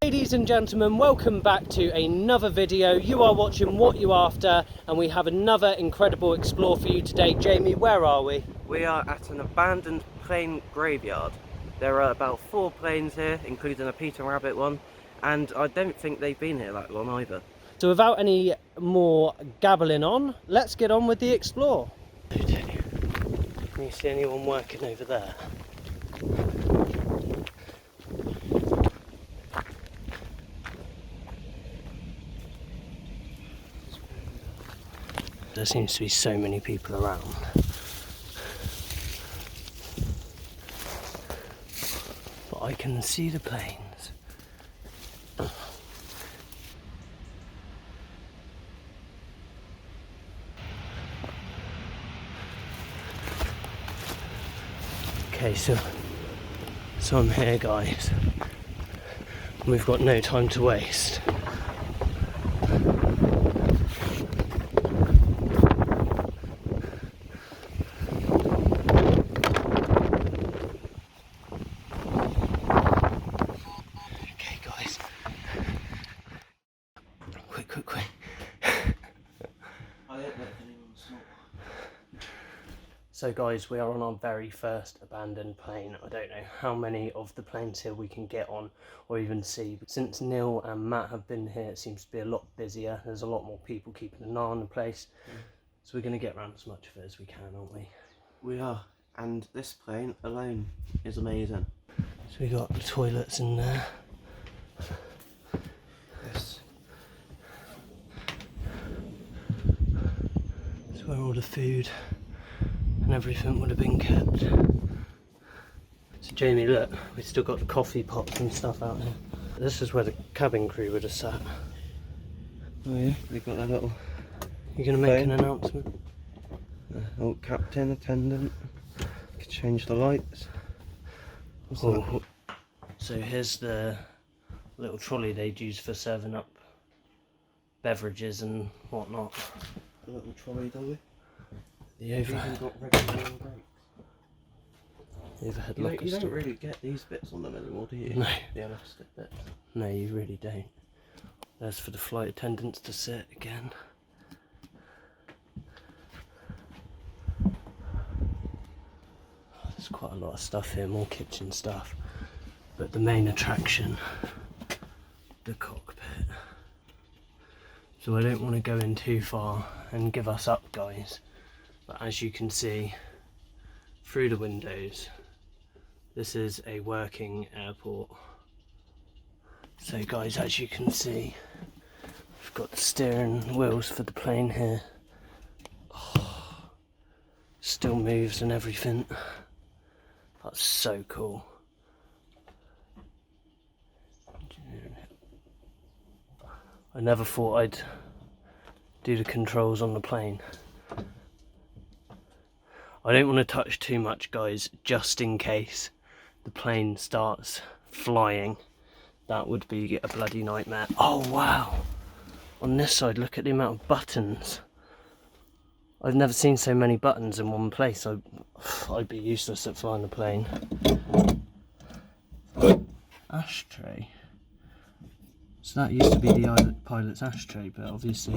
Ladies and gentlemen, welcome back to another video. You are watching What You After, and we have another incredible explore for you today. Jamie, where are we? We are at an abandoned plane graveyard. There are about 4 planes here, including a Peter Rabbit one, and I don't think they've been here that long either. So without any more gabbling on, let's get on with the explore. Can you see anyone working over there? There seems to be so many people around. But I can see the planes. Okay, so I'm here, guys. We've got no time to waste. Quick. I don't know if anyone's not. So guys, we are on our very first abandoned plane. I don't know how many of the planes here we can get on or even see. But since Neil and Matt have been here, it seems to be a lot busier. There's a lot more people keeping an eye on the place. So we're going to get around as much of it as we can, aren't we? We are, and this plane alone is amazing. So we got the toilets in there. Yes. That's where all the food and everything would have been kept. So Jamie, look, we've still got the coffee pots and stuff out here. This is where the cabin crew would have sat. Oh yeah, they've got their little... You're going to make an announcement? Oh, captain, attendant. Could change the lights. What's that? So here's the little trolley they'd use for serving up beverages and whatnot. The little trolley dolly. The overhead. Got regular brakes. The overhead You locker don't really get these bits on them anymore, do you? No. The elastic bit. No, you really don't. There's for the flight attendants to sit again. There's quite a lot of stuff here, more kitchen stuff. But the main attraction, the cockpit. So I don't want to go in too far and give us up, guys. But as you can see through the windows, this is a working airport. So guys, as you can see, we've got the steering wheels for the plane here. Oh, still moves and everything. That's so cool. I never thought I'd do the controls on the plane. I don't want to touch too much, guys, just in case the plane starts flying. That would be a bloody nightmare. Oh wow! On this side, look at the amount of buttons. I've never seen so many buttons in one place. I'd be useless at flying a plane. Ashtray. So that used to be the pilot's ashtray, but obviously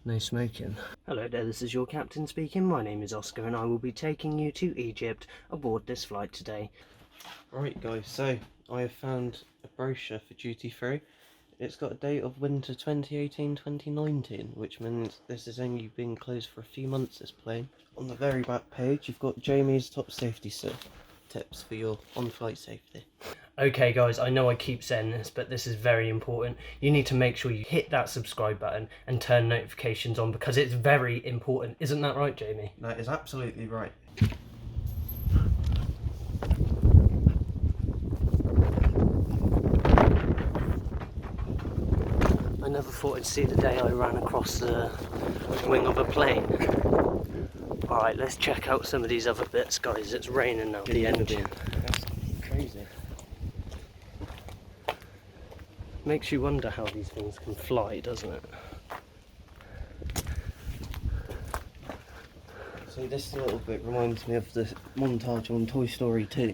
no smoking. Hello there, this is your captain speaking. My name is Oscar and I will be taking you to Egypt aboard this flight today. Right guys, so I have found a brochure for duty free. It's got a date of winter 2018-2019, which means this has only been closed for a few months, this plane. On the very back page you've got Jamie's top safety tips for your on-flight safety. Okay guys, I know I keep saying this, but this is very important. You need to make sure you hit that subscribe button and turn notifications on because it's very important. Isn't that right, Jamie? That is absolutely right. I never thought I'd see the day I ran across the wing of a plane. Alright, let's check out some of these other bits, guys. It's raining now. The engine. That's crazy. Makes you wonder how these things can fly, doesn't it? So this little bit reminds me of the montage on Toy Story 2.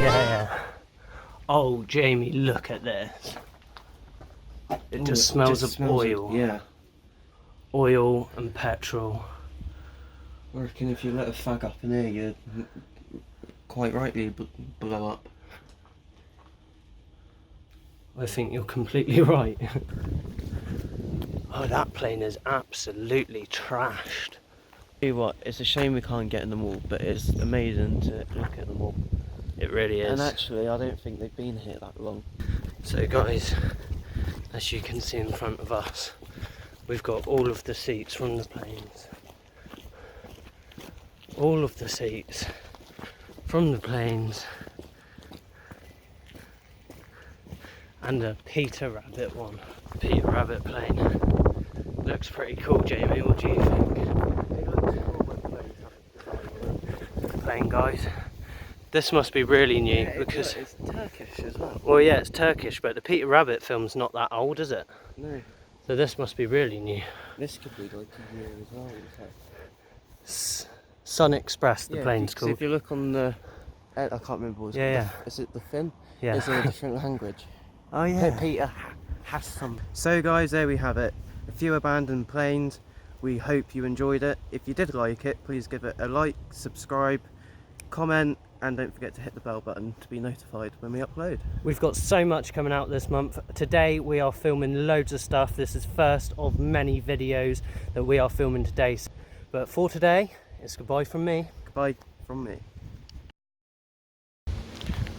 Yeah. Oh, Jamie, look at this. It just smells of oil. Yeah. Oil and petrol. I reckon if you let a fag up in here, you'd quite rightly blow up. I think you're completely right. Oh, that plane is absolutely trashed. Tell you what, it's a shame we can't get in them all, but it's amazing to look at them all. It really is. And actually, I don't think they've been here that long. So guys, as you can see in front of us, we've got all of the seats from the planes. All of the seats from the planes. And a Peter Rabbit one. Peter Rabbit plane. Looks pretty cool, Jamie. What do you think? It looks cool when planes have design. Plane, guys. This must be really new because it's Turkish as well. Well, yeah, it's Turkish, but the Peter Rabbit film's not that old, is it? No. So this must be really new. This could be like a year as well. Sun Express, the plane's So called. if you look on the, I can't remember what it's Yeah, called. Is it the fin? Yeah. Is it a different language? Oh yeah. Peter has some. So guys, there we have it. A few abandoned planes. We hope you enjoyed it. If you did like it, please give it a like, subscribe, comment, and don't forget to hit the bell button to be notified when we upload. We've got so much coming out this month. Today we are filming loads of stuff. This is first of many videos that we are filming today. But for today, it's goodbye from me. Goodbye from me.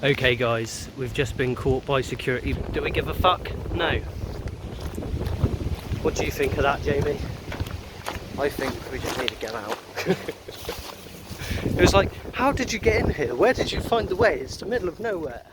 Okay guys, we've just been caught by security. Do we give a fuck? No. What do you think of that, Jamie? I think we just need to get out. It was like, how did you get in here? Where did you find the way? It's the middle of nowhere.